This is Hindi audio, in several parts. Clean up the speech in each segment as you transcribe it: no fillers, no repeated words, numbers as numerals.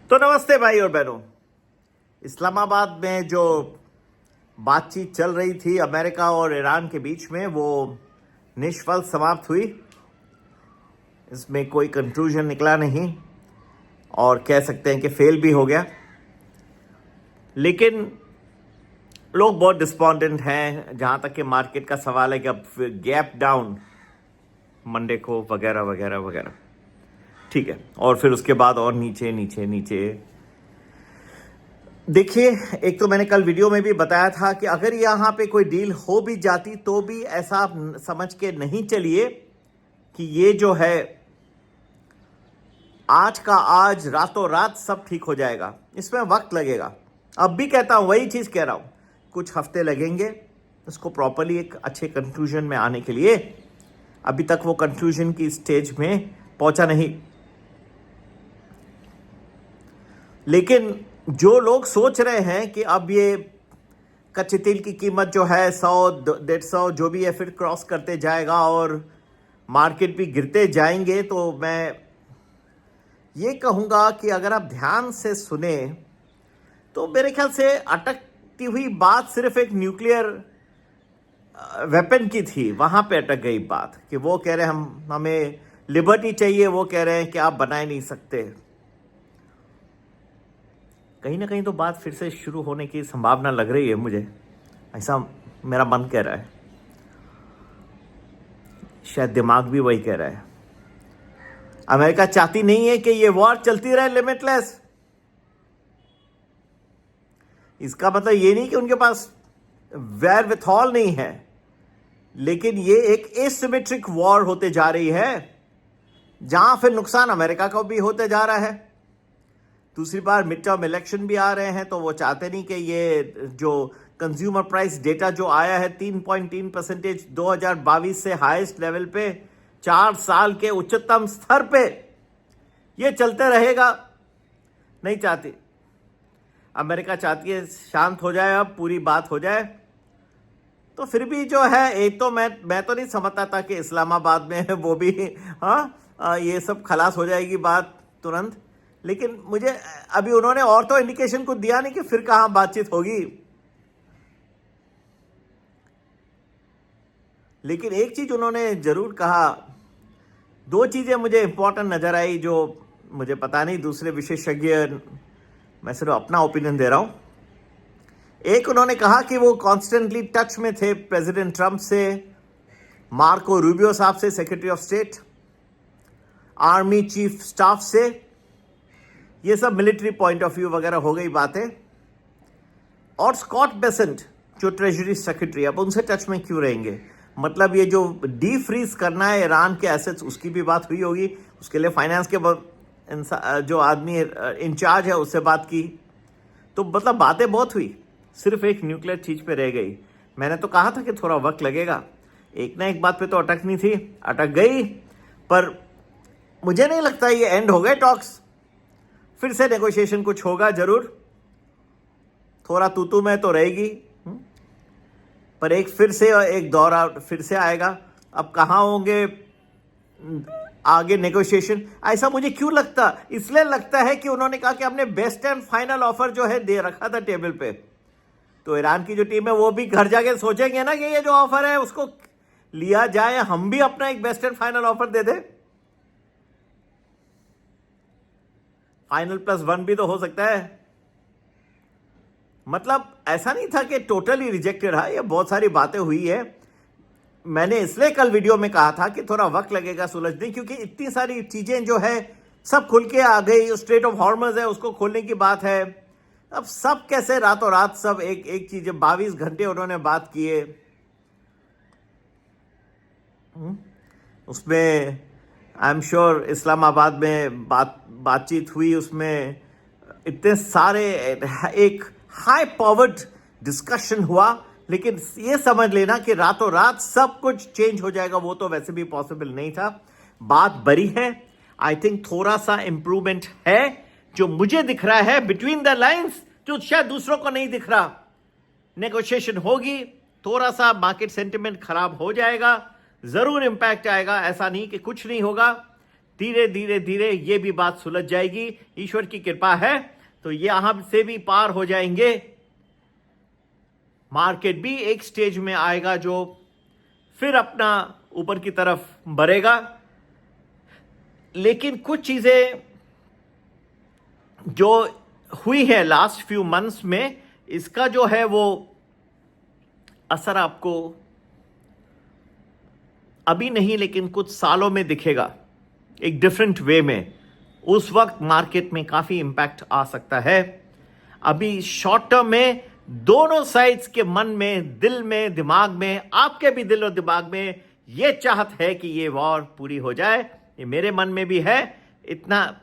तो नमस्ते भाई और बहनों। इस्लामाबाद में जो बातचीत चल रही थी अमेरिका और ईरान के बीच में, वो निष्फल समाप्त हुई। इसमें कोई कंक्लूजन निकला नहीं और कह सकते हैं कि फेल भी हो गया। लेकिन लोग बहुत डिस्पॉन्डेंट हैं जहाँ तक कि मार्केट का सवाल है कि अब गैप डाउन मंडे को वगैरह वगैरह वगैरह, ठीक है। और फिर उसके बाद और नीचे नीचे नीचे। देखिए, एक तो मैंने कल वीडियो में भी बताया था कि अगर यहाँ पे कोई डील हो भी जाती तो भी ऐसा आप समझ के नहीं चलिए कि ये जो है आज का आज रातों रात सब ठीक हो जाएगा। इसमें वक्त लगेगा। अब भी कहता हूँ, वही चीज़ कह रहा हूँ, कुछ हफ्ते लगेंगे इसको प्रॉपरली एक अच्छे कंक्लूजन में आने के लिए। अभी तक वो कंक्लूजन की स्टेज में पहुंचा नहीं। लेकिन जो लोग सोच रहे हैं कि अब ये कच्चे तेल की कीमत जो है 100-150 जो भी है फिर क्रॉस करते जाएगा और मार्केट भी गिरते जाएंगे, तो मैं ये कहूँगा कि अगर आप ध्यान से सुने तो मेरे ख्याल से अटकती हुई बात सिर्फ एक न्यूक्लियर वेपन की थी। वहाँ पे अटक गई बात कि वो कह रहे हैं हमें लिबर्टी चाहिए, वो कह रहे हैं कि आप बना ही नहीं सकते। कहीं ना कहीं तो बात फिर से शुरू होने की संभावना लग रही है मुझे, ऐसा मेरा मन कह रहा है। शायद दिमाग भी वही कह रहा है। अमेरिका चाहती नहीं है कि ये वॉर चलती रहे लिमिटलेस। इसका मतलब ये नहीं कि उनके पास वेयरविथॉल नहीं है, लेकिन ये एक एसिमेट्रिक वॉर होते जा रही है जहां फिर नुकसान अमेरिका को भी होते जा रहा है। दूसरी बार मिड टर्म इलेक्शन भी आ रहे हैं, तो वो चाहते नहीं कि ये जो कंज्यूमर प्राइस डेटा जो आया है 3.3% 2022 से हाईएस्ट लेवल पे 4 साल के उच्चतम स्तर पे, ये चलते रहेगा। नहीं चाहती अमेरिका, चाहती है शांत हो जाए, अब पूरी बात हो जाए। तो फिर भी जो है, एक तो मैं तो नहीं समझता था कि इस्लामाबाद में वो भी ये सब खलास हो जाएगी बात तुरंत। लेकिन मुझे अभी उन्होंने और तो इंडिकेशन कुछ दिया नहीं कि फिर कहां बातचीत होगी। लेकिन एक चीज उन्होंने जरूर कहा, दो चीजें मुझे इंपॉर्टेंट नजर आई, जो मुझे पता नहीं दूसरे विशेषज्ञ, मैं सिर्फ अपना ओपिनियन दे रहा हूं। एक, उन्होंने कहा कि वो कॉन्स्टेंटली टच में थे प्रेसिडेंट ट्रंप से, मार्को रूबियो साहब से, secretary of state, army chief staff से। ये सब मिलिट्री पॉइंट ऑफ व्यू वगैरह हो गई बातें। और स्कॉट बेसेंट जो ट्रेजरी सेक्रेटरी, अब उनसे टच में क्यों रहेंगे? मतलब ये जो डी फ्रीज करना है ईरान के एसेट्स, उसकी भी बात हुई होगी। उसके लिए फाइनेंस के जो आदमी इंचार्ज है उससे बात की। तो मतलब बातें बहुत हुई, सिर्फ एक न्यूक्लियर चीज पे रह गई। मैंने तो कहा था कि थोड़ा वक्त लगेगा, एक ना एक बात पे तो अटकनी थी, अटक गई। पर मुझे नहीं लगता ये एंड हो गए टॉक्स। फिर से नेगोशिएशन कुछ होगा जरूर, थोड़ा तूतू में तो रहेगी, पर एक फिर से एक दौरा फिर से आएगा। अब कहाँ होंगे आगे नेगोशिएशन? ऐसा मुझे क्यों लगता? इसलिए लगता है कि उन्होंने कहा कि हमने बेस्ट एंड फाइनल ऑफर जो है दे रखा था टेबल पे। तो ईरान की जो टीम है वो भी घर जाके सोचेंगे ना कि ये जो ऑफर है उसको लिया जाए, हम भी अपना एक best and final offer they they. Final +1 भी तो हो सकता है। मतलब ऐसा नहीं था कि टोटली रिजेक्टेड है। ये बहुत सारी बातें हुई है। मैंने इसलिए कल वीडियो में कहा था कि थोड़ा वक्त लगेगा सुलझने, क्योंकि इतनी सारी चीजें जो है सब खुल के आ गई। स्ट्रेट ऑफ हॉर्मज है, उसको खोलने की बात है। अब सब कैसे रातों रात सब एक चीज, 22 घंटे उन्होंने बात किए। उसमें आई एम श्योर इस्लामाबाद में बातचीत हुई, उसमें इतने सारे एक हाई पावर्ड डिस्कशन हुआ। लेकिन ये समझ लेना कि रातों रात सब कुछ चेंज हो जाएगा, वो तो वैसे भी पॉसिबल नहीं था। बात बड़ी है। आई थिंक थोड़ा सा इंप्रूवमेंट है जो मुझे दिख रहा है बिटवीन द लाइंस, जो शायद दूसरों को नहीं दिख रहा। नेगोशिएशन होगी, थोड़ा सा मार्केट सेंटिमेंट खराब हो जाएगा, जरूर इंपैक्ट आएगा। ऐसा नहीं कि कुछ नहीं होगा। धीरे धीरे धीरे ये भी बात सुलझ जाएगी। ईश्वर की कृपा है तो ये यहां से भी पार हो जाएंगे। मार्केट भी एक स्टेज में आएगा जो फिर अपना ऊपर की तरफ बढ़ेगा। लेकिन कुछ चीजें जो हुई है लास्ट फ्यू मंथ्स में, इसका जो है वो असर आपको अभी नहीं लेकिन कुछ सालों में दिखेगा एक डिफरेंट वे में। उस वक्त मार्केट में काफी इंपैक्ट आ सकता है। अभी शॉर्ट टर्म में दोनों साइड्स के मन में, दिल में, दिमाग में, आपके भी दिल और दिमाग में ये चाहत है कि ये वॉर पूरी हो जाए। ये मेरे मन में भी है। इतना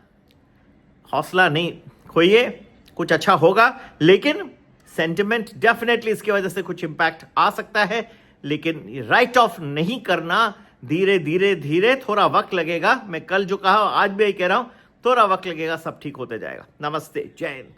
हौसला नहीं खोइए, कुछ अच्छा होगा। लेकिन सेंटिमेंट डेफिनेटली इसकी वजह से कुछ इंपैक्ट आ सकता है, लेकिन राइट ऑफ नहीं करना। धीरे धीरे धीरे थोड़ा वक्त लगेगा। मैं कल जो कहा आज भी यही कह रहा हूं, थोड़ा वक्त लगेगा, सब ठीक होते जाएगा। नमस्ते, जय हिंद।